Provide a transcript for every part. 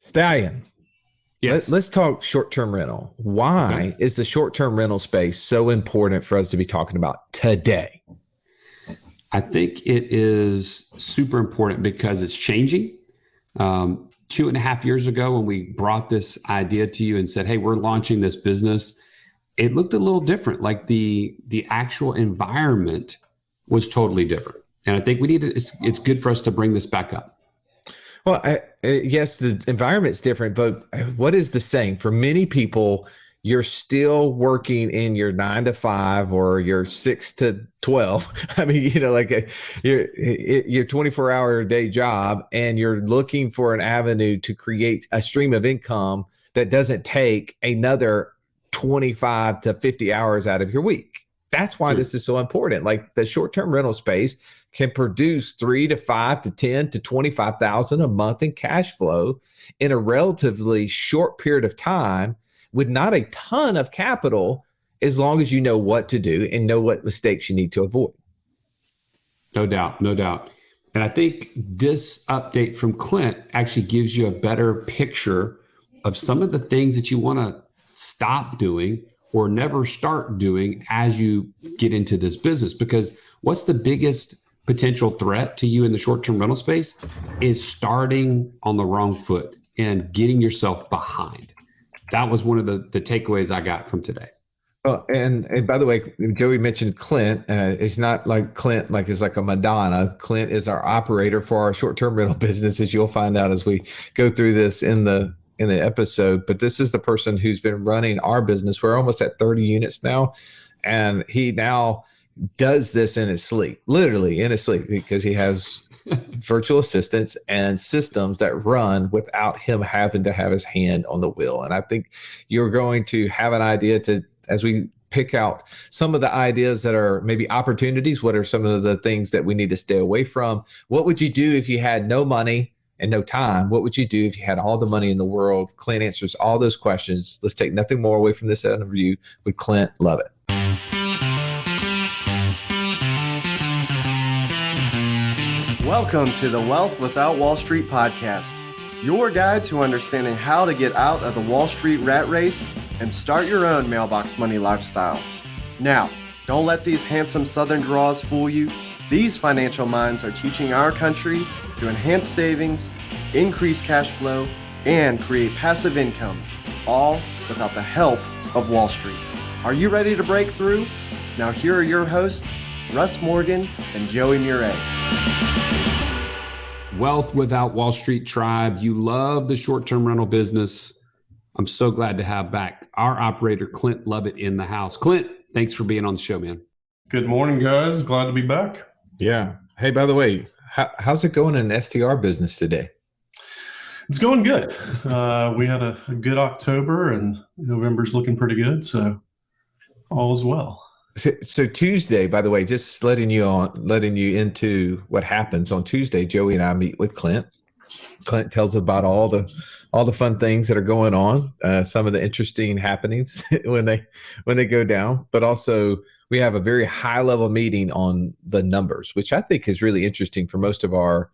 Stallion, Yes. let's talk short-term rental. Why is the short-term rental space so important for us to be talking about today? I think it is super important because it's changing. 2.5 years ago, when we brought this idea to you and said, hey, we're launching this business, it looked a little different. Like the actual environment was totally different. And I think it's good for us to bring this back up. Well, yes, the environment's different, but what is the saying? For many people, you're still working in your 9 to 5 or your 6 to 12. I mean, like your 24-hour day job, and you're looking for an avenue to create a stream of income that doesn't take another 25 to 50 hours out of your week. That's why this is so important. Like the short-term rental space can produce 3 to 5 to 10 to 25,000 a month in cash flow in a relatively short period of time with not a ton of capital, as long as you know what to do and know what mistakes you need to avoid. No doubt. And I think this update from Clint actually gives you a better picture of some of the things that you want to stop doing or never start doing as you get into this business. Because what's the biggest potential threat to you in the short-term rental space is starting on the wrong foot and getting yourself behind. That was one of the takeaways I got from today. Well, and by the way, Joey mentioned Clint. It's not like Clint, like it's like a Madonna. Clint is our operator for our short-term rental business, as you'll find out as we go through this in the episode. But this is the person who's been running our business. We're almost at 30 units now, and he now does this in his sleep, literally in his sleep, because he has virtual assistants and systems that run without him having to have his hand on the wheel. And I think you're going to have an idea to, as we pick out some of the ideas that are maybe opportunities, what are some of the things that we need to stay away from? What would you do if you had no money and no time? What would you do if you had all the money in the world? Clint answers all those questions. Let's take nothing more away from this interview with Clint Lovette. Welcome to the Wealth Without Wall Street podcast, your guide to understanding how to get out of the Wall Street rat race and start your own mailbox money lifestyle. Now, don't let these handsome Southern draws fool you. These financial minds are teaching our country to enhance savings, increase cash flow, and create passive income, all without the help of Wall Street. Are you ready to break through? Now here are your hosts, Russ Morgan and Joey Murray. Wealth Without Wall Street tribe, you love the short-term rental business. I'm so glad to have back our operator, Clint Lovette, in the house. Clint, thanks for being on the show, man. Good morning, guys. Glad to be back. Yeah. Hey, by the way, how's it going in the STR business today? It's going good. We had a good October, and November's looking pretty good, so all is well. So Tuesday, by the way, just letting you into what happens on Tuesday. Joey and I meet with Clint. Clint tells about all the fun things that are going on, some of the interesting happenings when they go down. But also, we have a very high level meeting on the numbers, which I think is really interesting for most of our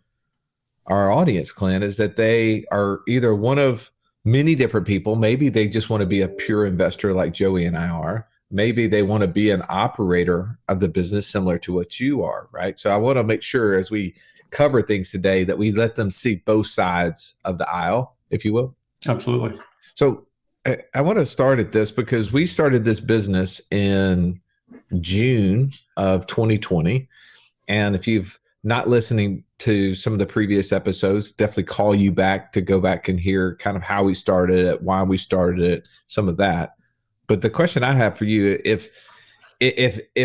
audience. Clint, is that they are either one of many different people. Maybe they just want to be a pure investor like Joey and I are. Maybe they want to be an operator of the business similar to what you are, right? So I want to make sure as we cover things today that we let them see both sides of the aisle, if you will. Absolutely. So I want to start at this because we started this business in June of 2020. And if you've not listening to some of the previous episodes, definitely call you back to go back and hear kind of how we started it, why we started it, some of that. But the question I have for you, if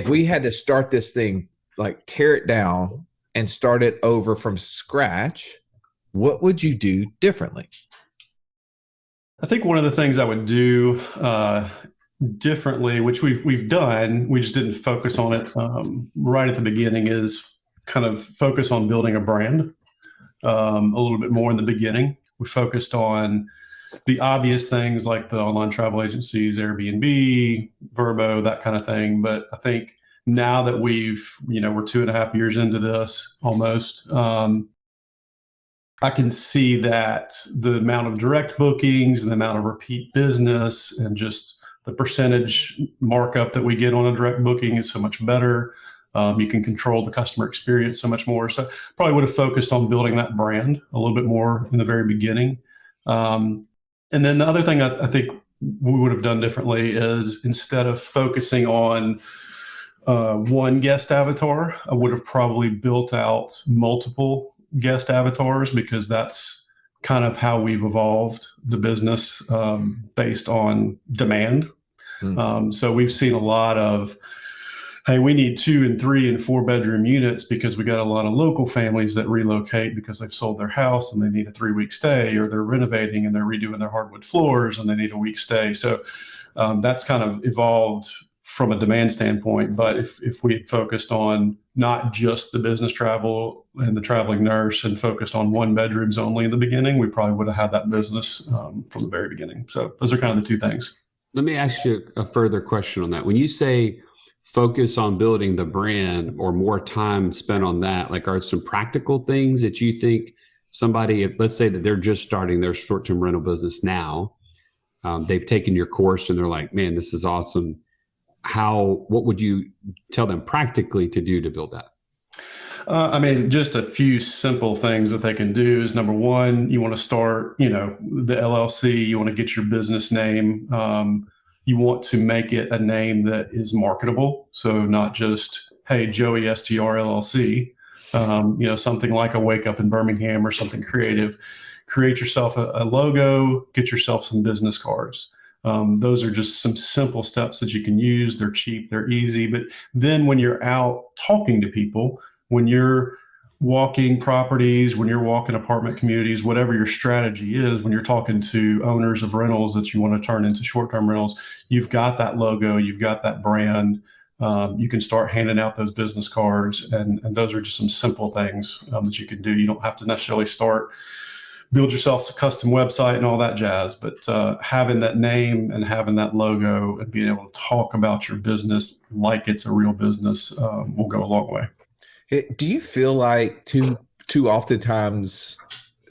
we had to start this thing, like tear it down and start it over from scratch, what would you do differently? I think one of the things I would do differently, which we've done, we just didn't focus on it right at the beginning, is kind of focus on building a brand a little bit more in the beginning. We focused on the obvious things like the online travel agencies, Airbnb, Verbo, that kind of thing. But I think now that we're 2.5 years into this almost, I can see that the amount of direct bookings and the amount of repeat business and just the percentage markup that we get on a direct booking is so much better. You can control the customer experience so much more. So probably would have focused on building that brand a little bit more in the very beginning. And then the other thing I think we would have done differently is, instead of focusing on one guest avatar, I would have probably built out multiple guest avatars, because that's kind of how we've evolved the business based on demand. So we've seen a lot of, hey, we need 2 and 3 and 4 bedroom units because we got a lot of local families that relocate because they've sold their house and they need a 3-week stay, or they're renovating and they're redoing their hardwood floors and they need a week stay. So that's kind of evolved from a demand standpoint. But if we had focused on not just the business travel and the traveling nurse and focused on 1 bedrooms only in the beginning, we probably would have had that business from the very beginning. So those are kind of the 2 things. Let me ask you a further question on that. When you say focus on building the brand, or more time spent on that, like, are some practical things that you think somebody, let's say that they're just starting their short-term rental business now, they've taken your course and they're like, man, this is awesome. What would you tell them practically to do to build that? I mean, just a few simple things that they can do is, number one, you want to start, the LLC, you want to get your business name. You want to make it a name that is marketable. So not just, hey, Joey STR LLC, something like a Wake Up in Birmingham or something creative. Create yourself a logo, get yourself some business cards. Those are just some simple steps that you can use. They're cheap, they're easy. But then when you're out talking to people, when you're walking properties, when you're walking apartment communities, whatever your strategy is, when you're talking to owners of rentals that you want to turn into short-term rentals, you've got that logo, you've got that brand. You can start handing out those business cards, and those are just some simple things that you can do. You don't have to necessarily build yourself a custom website and all that jazz, but having that name and having that logo and being able to talk about your business like it's a real business will go a long way. Do you feel like too oftentimes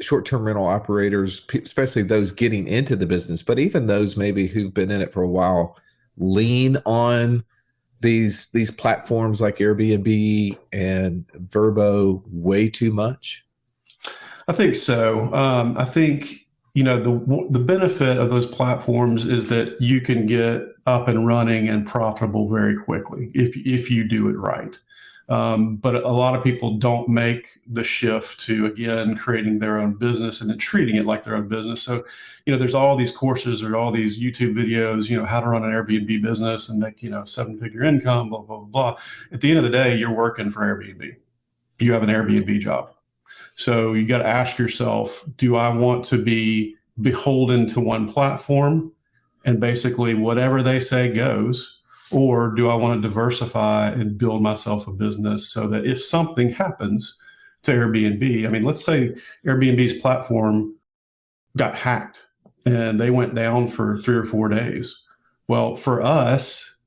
short-term rental operators, especially those getting into the business, but even those maybe who've been in it for a while, lean on these platforms like Airbnb and Vrbo way too much? I think so. I think, the benefit of those platforms is that you can get up and running and profitable very quickly if you do it right. But a lot of people don't make the shift to, again, creating their own business and then treating it like their own business. So, there's all these courses or all these YouTube videos, how to run an Airbnb business and make, 7-figure income, blah, blah, blah, blah. At the end of the day, you're working for Airbnb. You have an Airbnb job. So you got to ask yourself, do I want to be beholden to one platform and basically whatever they say goes? Or do I want to diversify and build myself a business so that if something happens to Airbnb, I mean, let's say Airbnb's platform got hacked and they went down for 3 or 4 days. Well, for us,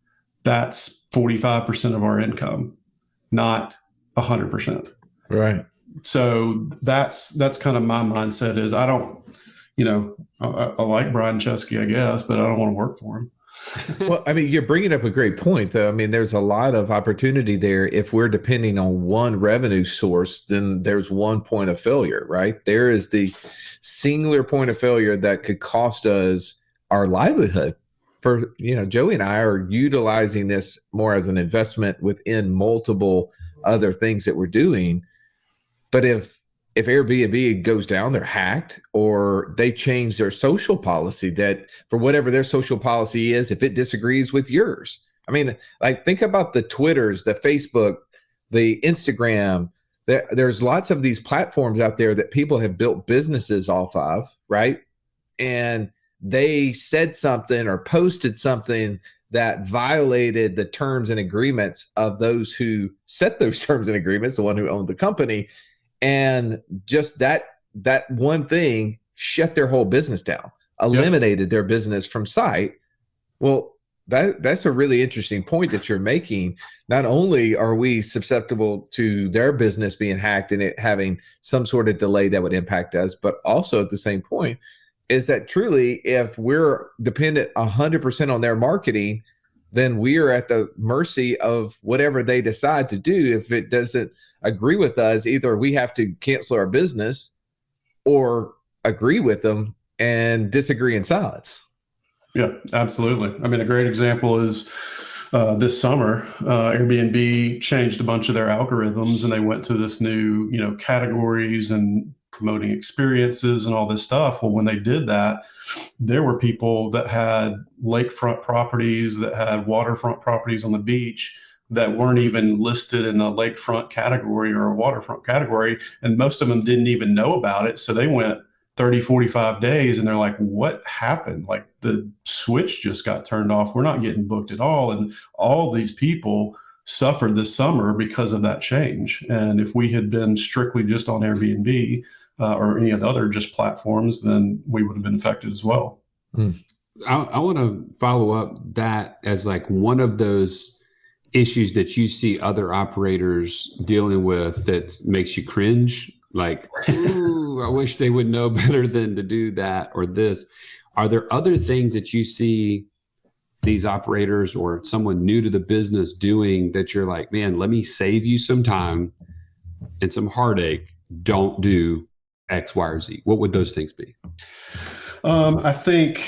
that's 45% of our income, not 100%. Right. So that's kind of my mindset is I don't, I like Brian Chesky, I guess, but I don't want to work for him. Well, I mean, you're bringing up a great point, though. I mean, there's a lot of opportunity there. If we're depending on one revenue source, then there's one point of failure, right? There is the singular point of failure that could cost us our livelihood. For, Joey and I are utilizing this more as an investment within multiple other things that we're doing. But if Airbnb goes down, they're hacked, or they change their social policy, that for whatever their social policy is, if it disagrees with yours. I mean, like, think about the Twitters, the Facebook, the Instagram. There's lots of these platforms out there that people have built businesses off of, right? And they said something or posted something that violated the terms and agreements of those who set those terms and agreements, the one who owned the company. And just that one thing shut their whole business down, eliminated their business from sight. Well, That's a really interesting point that you're making. Not only are we susceptible to their business being hacked and it having some sort of delay that would impact us, but also at the same point is that truly, if we're dependent 100% on their marketing, then we are at the mercy of whatever they decide to do. If it doesn't agree with us, either we have to cancel our business or agree with them and disagree in silence. Yeah, absolutely. I mean, a great example is this summer, Airbnb changed a bunch of their algorithms, and they went to this new, categories and promoting experiences and all this stuff. Well, when they did that, there were people that had lakefront properties, that had waterfront properties on the beach that weren't even listed in a lakefront category or a waterfront category. And most of them didn't even know about it. So they went 30, 45 days and they're like, what happened? Like the switch just got turned off. We're not getting booked at all. And all these people suffered this summer because of that change. And if we had been strictly just on Airbnb or any of the other just platforms, then we would have been affected as well. I want to follow up that as like one of those issues that you see other operators dealing with that makes you cringe. Like, ooh, I wish they would know better than to do that or this. Are there other things that you see these operators or someone new to the business doing that you're like, man, let me save you some time and some heartache. Don't do X, Y, or Z. What would those things be? I think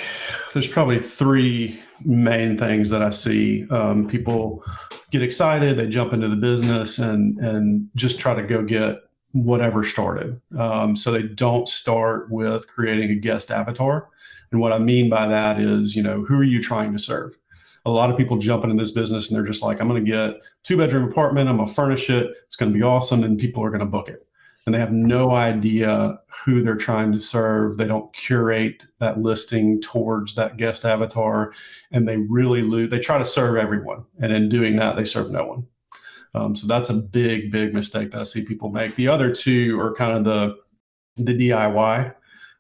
there's probably three main things that I see. People get excited, they jump into the business and just try to go get whatever started. So they don't start with creating a guest avatar. And what I mean by that is, who are you trying to serve? A lot of people jump into this business and they're just like, I'm going to get 2-bedroom apartment. I'm going to furnish it. It's going to be awesome. And people are going to book it. And they have no idea who they're trying to serve. They don't curate that listing towards that guest avatar. And they really lose. They try to serve everyone. And in doing that, they serve no one. So that's a big, big mistake that I see people make. The other two are kind of the DIY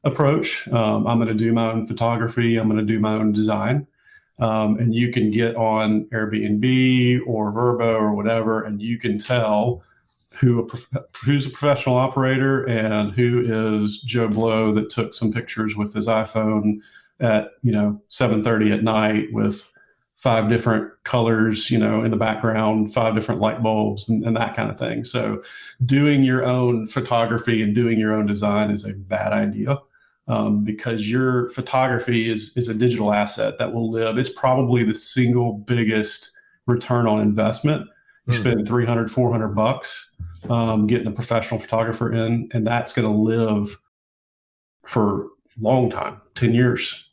approach. I'm going to do my own photography. I'm going to do my own design. And you can get on Airbnb or Vrbo or whatever, and you can tell who's a professional operator and who is Joe Blow that took some pictures with his iPhone at 7:30 at night with 5 different colors, in the background, 5 different light bulbs and that kind of thing. So doing your own photography and doing your own design is a bad idea because your photography is a digital asset that will live. It's probably the single biggest return on investment. You spend $300, $400 getting a professional photographer in, and that's going to live for a long time, 10 years.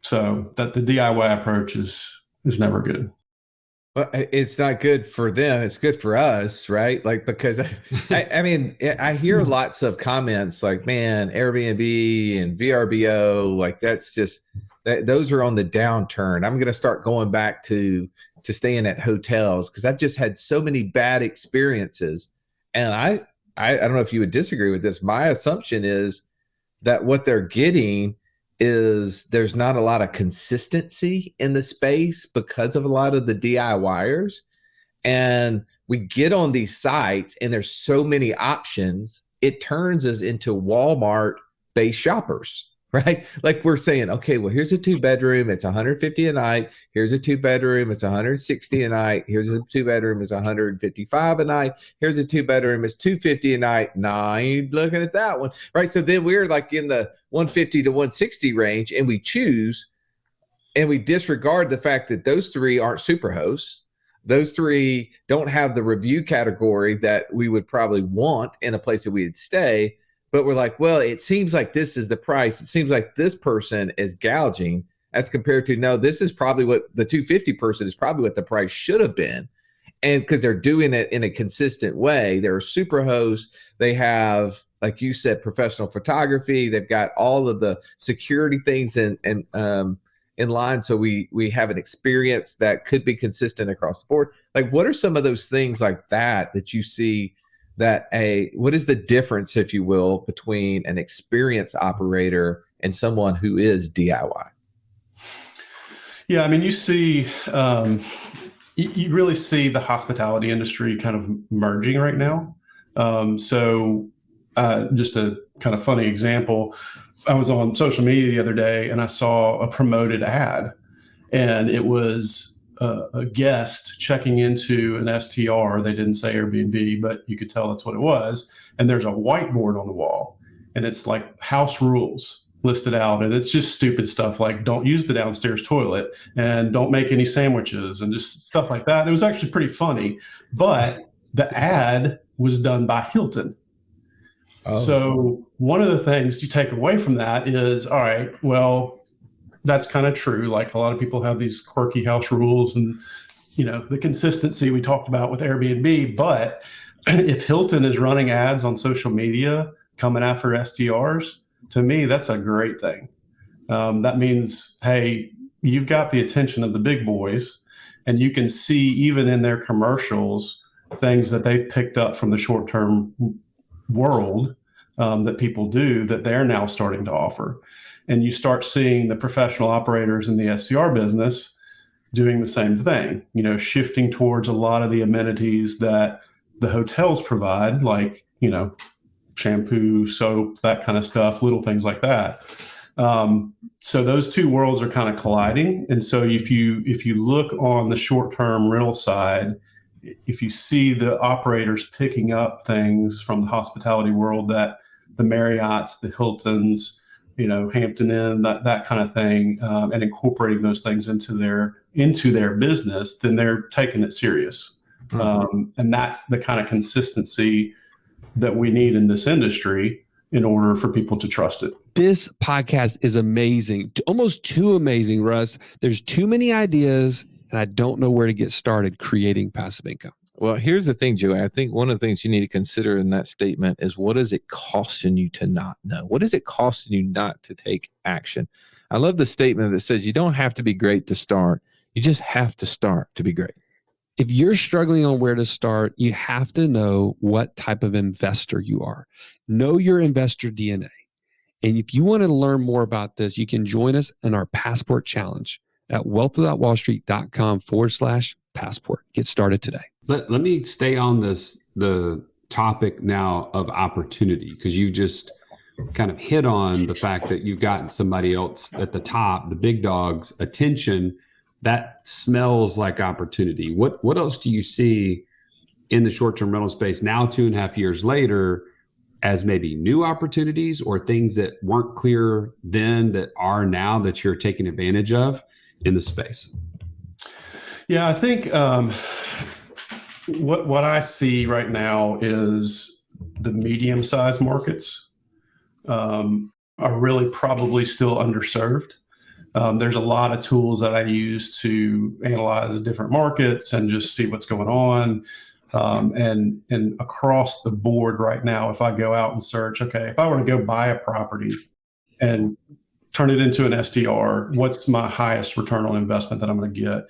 So that the DIY approach is never good. Well, it's not good for them. It's good for us, right? Like, because I mean, I hear lots of comments like, man, Airbnb and VRBO, like those are on the downturn. I'm going to start going back to staying at hotels because I've just had so many bad experiences. And I don't know if you would disagree with this. My assumption is that what they're getting is there's not a lot of consistency in the space because of a lot of the DIYers. And we get on these sites and there's so many options, it turns us into Walmart-based shoppers, right? Like we're saying, okay, well, here's a 2-bedroom, it's $150 a night. Here's a 2-bedroom, it's $160 a night. Here's a 2-bedroom, it's $155 a night. Here's a 2-bedroom, it's $250 a night. Nah, I ain't looking at that one, right? So then we're like in the $150 to $160 range, and we choose, and we disregard the fact that those 3 aren't super hosts. Those 3 don't have the review category that we would probably want in a place that we'd stay. But we're like, well, it seems like this is the price. It seems like this person is gouging as compared to, no, this is probably what the 250 person is probably what the price should have been. And because they're doing it in a consistent way, they're a super host. They have, like you said, professional photography. They've got all of the security things in line. So we have an experience that could be consistent across the board. Like, what are some of those things like that you see what is the difference, if you will, between an experienced operator and someone who is DIY? Yeah, I mean, you really see the hospitality industry kind of merging right now. Just a kind of funny example, I was on social media the other day and I saw a promoted ad, and it was a guest checking into an STR. They didn't say Airbnb, but you could tell that's what it was. And there's a whiteboard on the wall, and it's like house rules listed out, and it's just stupid stuff like don't use the downstairs toilet and don't make any sandwiches and just stuff like that. And it was actually pretty funny, but the ad was done by Hilton. Oh. So one of the things you take away from that is, all right, well, that's kind of true. Like a lot of people have these quirky house rules and, the consistency we talked about with Airbnb. But if Hilton is running ads on social media coming after STRs, to me, that's a great thing. That means, hey, you've got the attention of the big boys, and you can see even in their commercials things that they've picked up from the short-term world that people do that they're now starting to offer. And you start seeing the professional operators in the SCR business doing the same thing, shifting towards a lot of the amenities that the hotels provide, like, shampoo, soap, that kind of stuff, little things like that. So those two worlds are kind of colliding. And so if you look on the short-term rental side, if you see the operators picking up things from the hospitality world, that the Marriotts, the Hiltons, Hampton Inn, that kind of thing, and incorporating those things into their business, then they're taking it serious. And that's the kind of consistency that we need in this industry in order for people to trust it. This podcast is amazing, almost too amazing, Russ. There's too many ideas, and I don't know where to get started creating passive income. Well, here's the thing, Joey. I think one of the things you need to consider in that statement is, what is it costing you to not know? What is it costing you not to take action? I love the statement that says you don't have to be great to start. You just have to start to be great. If you're struggling on where to start, you have to know what type of investor you are. Know your investor DNA. And if you want to learn more about this, you can join us in our Passport Challenge at wealthwithoutwallstreet.com/passport. Get started today. Let me stay on the topic now of opportunity, because you just kind of hit on the fact that you've gotten somebody else at the top, the big dog's attention. That smells like opportunity. What else do you see in the short-term rental space now, 2.5 years later, as maybe new opportunities or things that weren't clear then that are now that you're taking advantage of in the space? Yeah, I think what I see right now is the medium-sized markets are really probably still underserved. There's a lot of tools that I use to analyze different markets and just see what's going on. And across the board right now, if I go out and search, okay, if I were to go buy a property and turn it into an SDR, what's my highest return on investment that I'm going to get?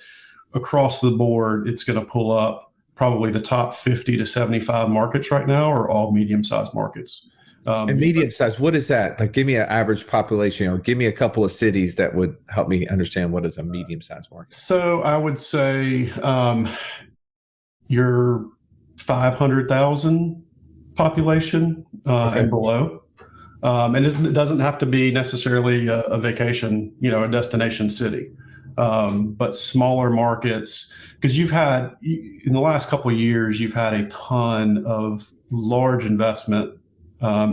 Across the board, it's going to pull up probably the top 50 to 75 markets right now are all medium-sized markets. And medium size, what is that? Like, give me an average population, or give me a couple of cities that would help me understand what is a medium sized market. So I would say your 500,000 population and below. And it doesn't have to be necessarily a vacation, a destination city, but smaller markets. Because in the last couple of years, you've had a ton of large investment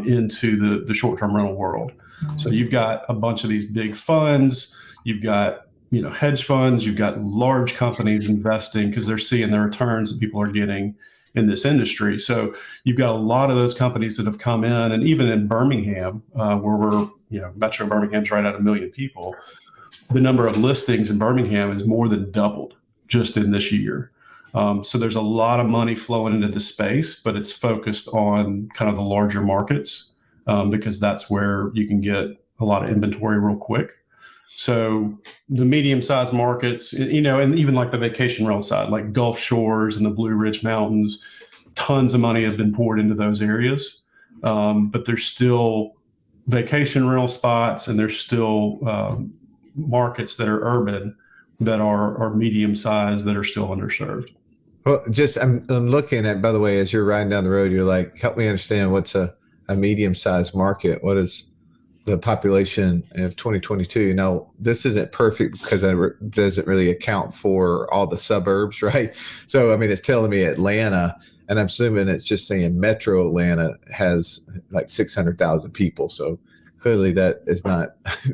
into the short-term rental world. So you've got a bunch of these big funds, you've got hedge funds, you've got large companies investing because they're seeing the returns that people are getting in this industry. So you've got a lot of those companies that have come in, and even in Birmingham, where we're, Metro Birmingham's right at 1 million people, the number of listings in Birmingham has more than doubled just in this year. So there's a lot of money flowing into the space, but it's focused on kind of the larger markets because that's where you can get a lot of inventory real quick. So the medium-sized markets, and even like the vacation rental side, like Gulf Shores and the Blue Ridge Mountains, tons of money has been poured into those areas. But there's still vacation rental spots, and there's still markets that are urban that are medium sized that are still underserved. Well, just I'm looking at, by the way, as you're riding down the road, you're like, help me understand what's a medium-sized market. What is the population of 2022? Now, this isn't perfect because it doesn't really account for all the suburbs, right? So, I mean, it's telling me Atlanta, and I'm assuming it's just saying Metro Atlanta has like 600,000 people. So clearly that is not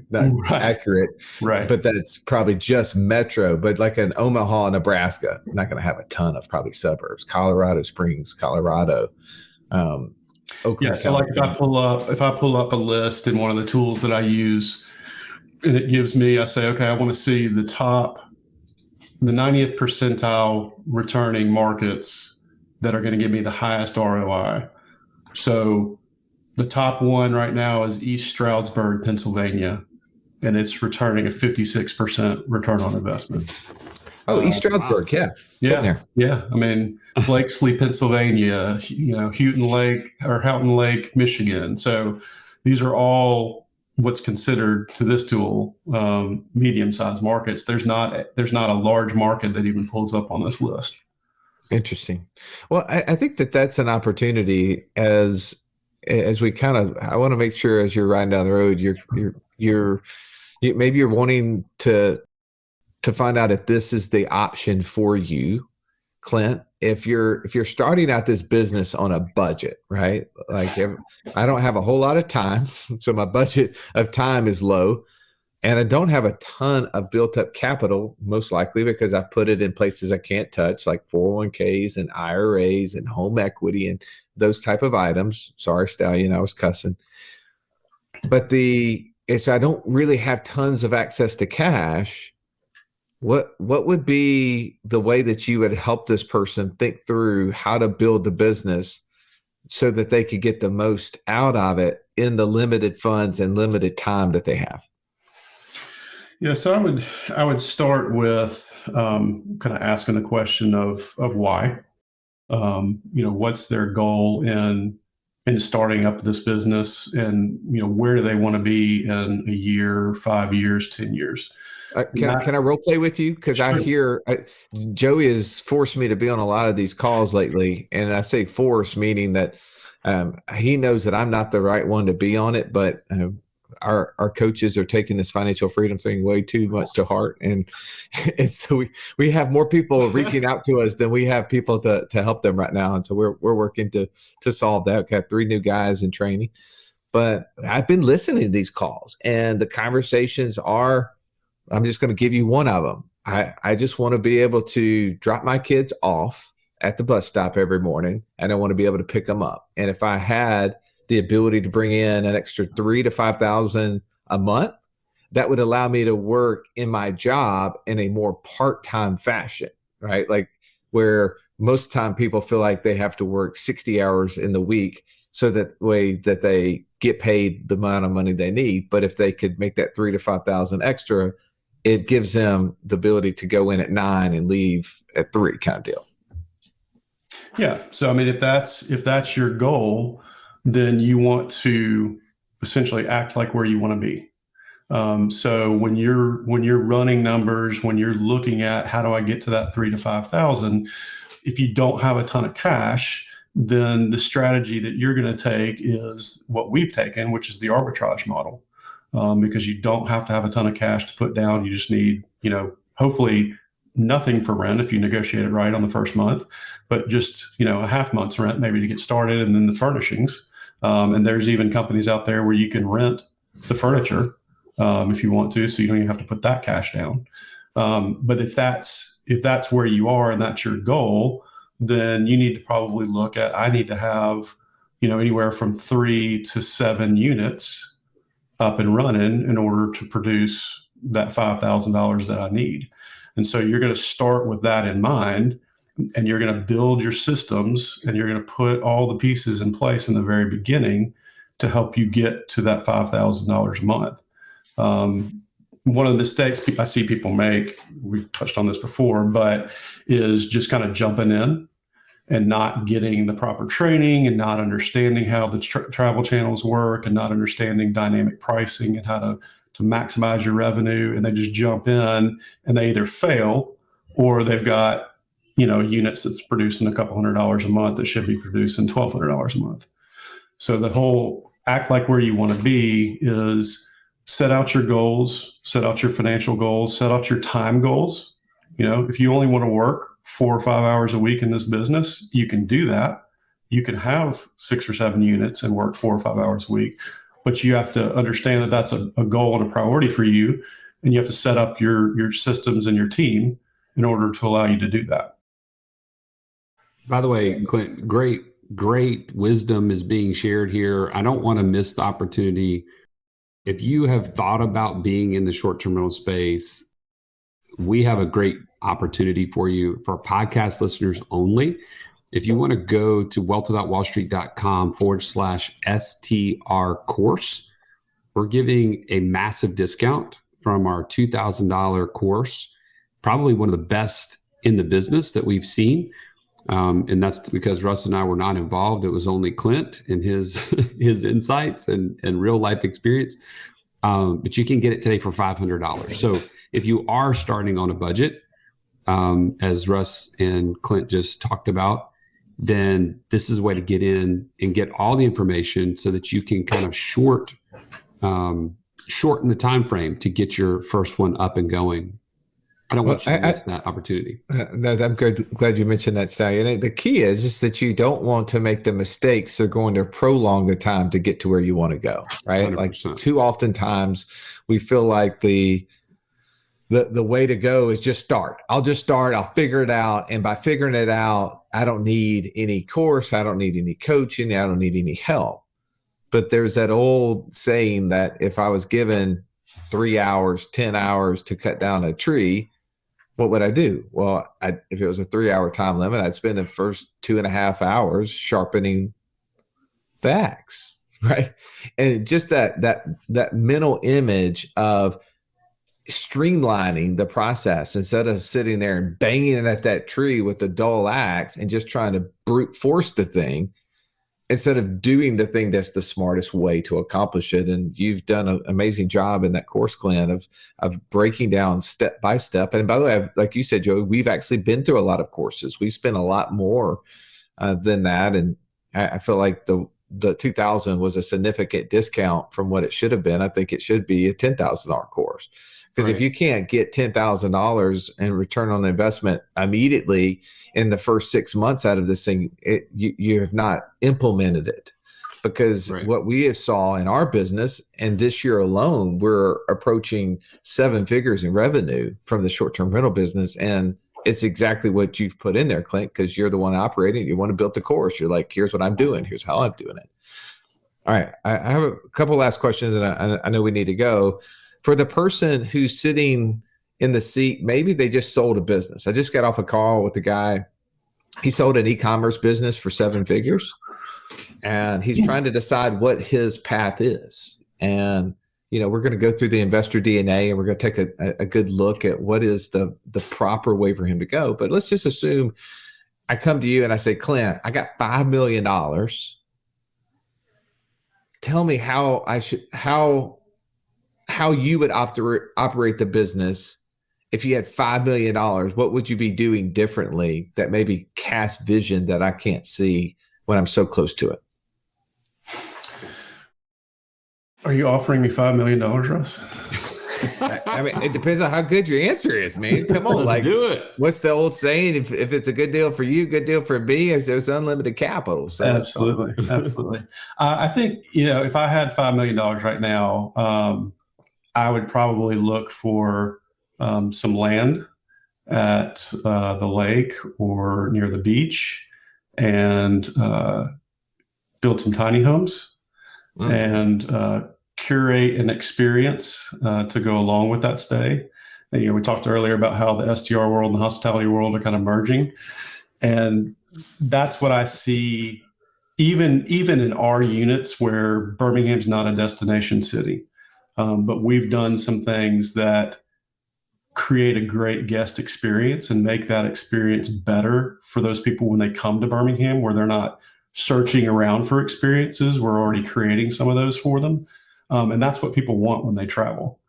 Right. accurate, Right. but that's probably just Metro. But like in Omaha, Nebraska, not going to have a ton of probably suburbs. Colorado Springs, Colorado, Oakland, Yeah. So like if I pull up a list in one of the tools that I use, and it gives me, I say, okay, I want to see the 90th percentile returning markets that are going to give me the highest ROI. So the top one right now is East Stroudsburg, Pennsylvania, and it's returning a 56% return on investment. Oh, East Stroudsburg, wow. Yeah. I mean, Blakesley, Pennsylvania, Houghton Lake, Michigan. So these are all what's considered to this tool medium-sized markets. There's not a large market that even pulls up on this list. Interesting. Well, I think that's an opportunity as we kind of, I want to make sure as you're riding down the road, you're maybe you're wanting to find out if this is the option for you, Clint. If you're starting out this business on a budget, right? Like I don't have a whole lot of time, so my budget of time is low, and I don't have a ton of built up capital, most likely because I've put it in places I can't touch, like 401ks and IRAs and home equity and those type of items. Sorry, Stallion, I was cussing. But so I don't really have tons of access to cash. What would be the way that you would help this person think through how to build the business so that they could get the most out of it in the limited funds and limited time that they have? Yeah, so I would start with kind of asking the question of why. What's their goal in starting up this business, and where do they want to be in a year, 5 years, 10 years? Can I role play with you? Because I hear Joey has forced me to be on a lot of these calls lately, and I say force meaning that he knows that I'm not the right one to be on it, but our coaches are taking this financial freedom thing way too much to heart, and so we have more people reaching out to us than we have people to help them right now, and so we're working to solve that. We've got 3 new guys in training, but I've been listening to these calls, and the conversations are. I'm just going to give you one of them. I just want to be able to drop my kids off at the bus stop every morning, and I want to be able to pick them up. And if I had the ability to bring in an extra $3,000 to $5,000 a month, that would allow me to work in my job in a more part-time fashion, right? Like where most of the time people feel like they have to work 60 hours in the week so that way that they get paid the amount of money they need. But if they could make that $3,000 to $5,000 extra, it gives them the ability to go in at 9 and leave at 3 kind of deal. Yeah. So, I mean, if that's your goal, then you want to essentially act like where you want to be. So when you're running numbers, when you're looking at how do I get to that 3,000 to 5,000, if you don't have a ton of cash, then the strategy that you're going to take is what we've taken, which is the arbitrage model. Because you don't have to have a ton of cash to put down. You just need, hopefully nothing for rent if you negotiate it right on the first month, but just, a half month's rent maybe to get started, and then the furnishings. And there's even companies out there where you can rent the furniture if you want to, so you don't even have to put that cash down. But if that's where you are and that's your goal, then you need to probably look at, I need to have, anywhere from 3 to 7 units up and running in order to produce that $5,000 that I need. And so you're going to start with that in mind, and you're going to build your systems, and you're going to put all the pieces in place in the very beginning to help you get to that $5,000 a month. One of the mistakes I see people make, we've touched on this before, but is just kind of jumping in and not getting the proper training and not understanding how the travel channels work and not understanding dynamic pricing and how to maximize your revenue, and they just jump in and they either fail or they've got, units that's producing a couple $100 a month that should be producing $1,200 a month. So the whole act like where you want to be is set out your goals, set out your financial goals, set out your time goals. If you only want to work 4 or 5 hours a week in this business, you can do that. You can have 6 or 7 units and work 4 or 5 hours a week, but you have to understand that that's a goal and a priority for you. And you have to set up your systems and your team in order to allow you to do that. By the way, Clint, great wisdom is being shared here. I don't want to miss the opportunity. If you have thought about being in the short-term rental space, we have a great opportunity for you for podcast listeners only. If you want to go to wealthwithoutwallstreet.com/STR course, we're giving a massive discount from our $2,000 course, probably one of the best in the business that we've seen. And that's because Russ and I were not involved. It was only Clint and his insights and real life experience. But you can get it today for $500. So if you are starting on a budget, as Russ and Clint just talked about, then this is a way to get in and get all the information so that you can kind of shorten the time frame to get your first one up and going. I don't want you to miss that opportunity. I'm glad you mentioned that, Stallion. The key is that you don't want to make the mistakes that are going to prolong the time to get to where you want to go, right? 100%. Like too often times we feel like the way to go is just start. I'll just start. I'll figure it out. And by figuring it out, I don't need any course. I don't need any coaching. I don't need any help. But there's that old saying that if I was given 3 hours, 10 hours to cut down a tree, what would I do? Well, if it was a 3-hour time limit, I'd spend the first 2.5 hours sharpening the axe, right? And just that mental image of streamlining the process instead of sitting there and banging at that tree with a dull axe and just trying to brute force the thing instead of doing the thing that's the smartest way to accomplish it. And you've done an amazing job in that course, Clint, of breaking down step by step. And by the way, like you said, Joey, we've actually been through a lot of courses. We spent a lot more than that. And I feel like the 2000 was a significant discount from what it should have been. I think it should be a $10,000 course. Because if you can't get $10,000 in return on investment immediately in the first 6 months out of this thing, you have not implemented it. Because what we have saw in our business, and this year alone, we're approaching 7 figures in revenue from the short-term rental business. And it's exactly what you've put in there, Clint, because you're the one operating. You want to build the course. You're like, here's what I'm doing. Here's how I'm doing it. All right. I have a couple last questions, and I know we need to go. For the person who's sitting in the seat, maybe they just sold a business. I just got off a call with the guy. He sold an e-commerce business for 7 figures, and he's trying to decide what his path is. And, we're going to go through the investor DNA, and we're going to take a good look at what is the proper way for him to go. But let's just assume I come to you and I say, Clint, I got $5 million. Tell me how you would operate the business if you had $5 million. What would you be doing differently that maybe cast vision that I can't see when I'm so close to it? Are you offering me $5 million, Russ? I mean, it depends on how good your answer is, man. Come on, Let's do it. What's the old saying? If it's a good deal for you, good deal for me. There's unlimited capital. So absolutely. I think if I had $5 million right now, I would probably look for some land at the lake or near the beach and build some tiny homes and curate an experience to go along with that stay. And, we talked earlier about how the STR world and the hospitality world are kind of merging. And that's what I see even in our units where Birmingham's not a destination city. But we've done some things that create a great guest experience and make that experience better for those people when they come to Birmingham, where they're not searching around for experiences. We're already creating some of those for them. And that's what people want when they travel.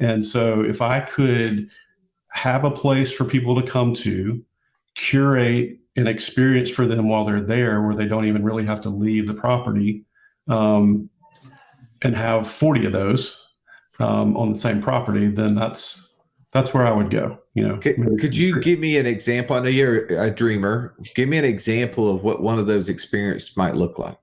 And so if I could have a place for people to come to, curate an experience for them while they're there where they don't even really have to leave the property, and have 40 of those on the same property, then that's where I would go. Could you give me an example? I know you're a dreamer. Give me an example of what one of those experiences might look like.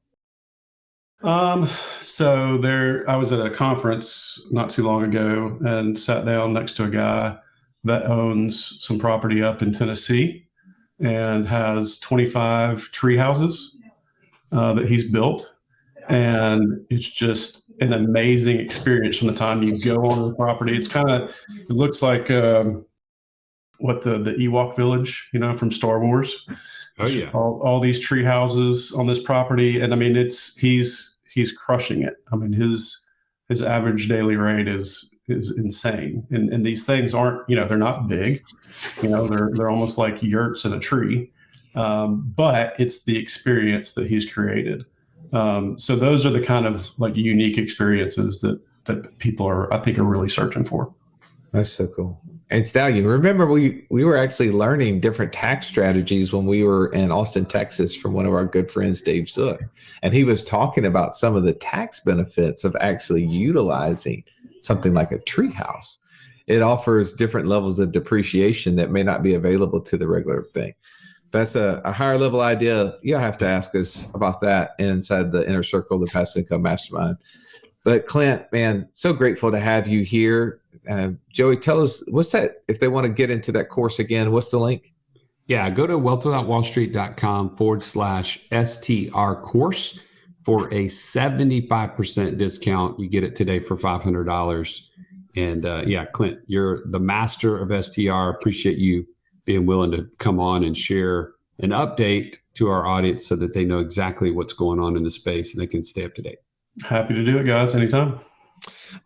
So I was at a conference not too long ago and sat down next to a guy that owns some property up in Tennessee and has 25 tree houses that he's built. And it's just an amazing experience from the time you go on the property. It looks like what the Ewok village, from Star Wars. Oh yeah. All these tree houses on this property. And I mean, he's crushing it. I mean, his average daily rate is insane. And these things aren't, they're not big, they're almost like yurts in a tree. But it's the experience that he's created. So those are the kind of like unique experiences that people are really searching for. That's so cool. And Stallion, remember we were actually learning different tax strategies when we were in Austin, Texas, from one of our good friends, Dave Zook. And he was talking about some of the tax benefits of actually utilizing something like a tree house. It offers different levels of depreciation that may not be available to the regular thing. That's a higher level idea. You'll have to ask us about that inside the inner circle of the Passive Income Mastermind. But Clint, man, so grateful to have you here. Joey, tell us, what's that? If they want to get into that course again, what's the link? Yeah, go to wealthwithoutwallstreet.com/STR course for a 75% discount. You get it today for $500. And Clint, you're the master of STR. Appreciate you being willing to come on and share an update to our audience so that they know exactly what's going on in the space and they can stay up to date. Happy to do it, guys, anytime.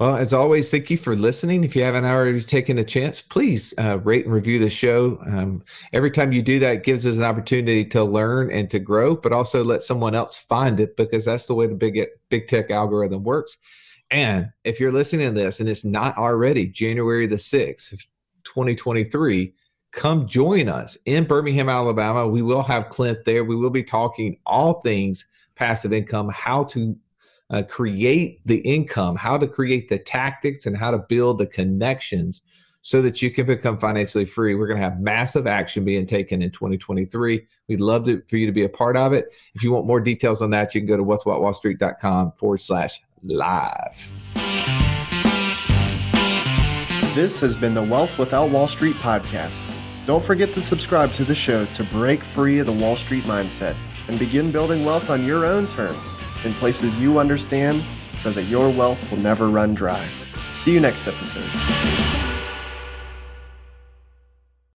Well, as always, thank you for listening. If you haven't already taken a chance, please rate and review the show. Every time you do that, it gives us an opportunity to learn and to grow, but also let someone else find it, because that's the way the big tech algorithm works. And if you're listening to this and it's not already January the 6th, 2023, come join us in Birmingham, Alabama. We will have Clint there. We will be talking all things passive income, how to create the income, how to create the tactics, and how to build the connections so that you can become financially free. We're going to have massive action being taken in 2023. We'd love for you to be a part of it. If you want more details on that, you can go to what'swhatwallstreet.com/live. This has been the Wealth Without Wall Street podcast. Don't forget to subscribe to the show to break free of the Wall Street mindset and begin building wealth on your own terms in places you understand so that your wealth will never run dry. See you next episode.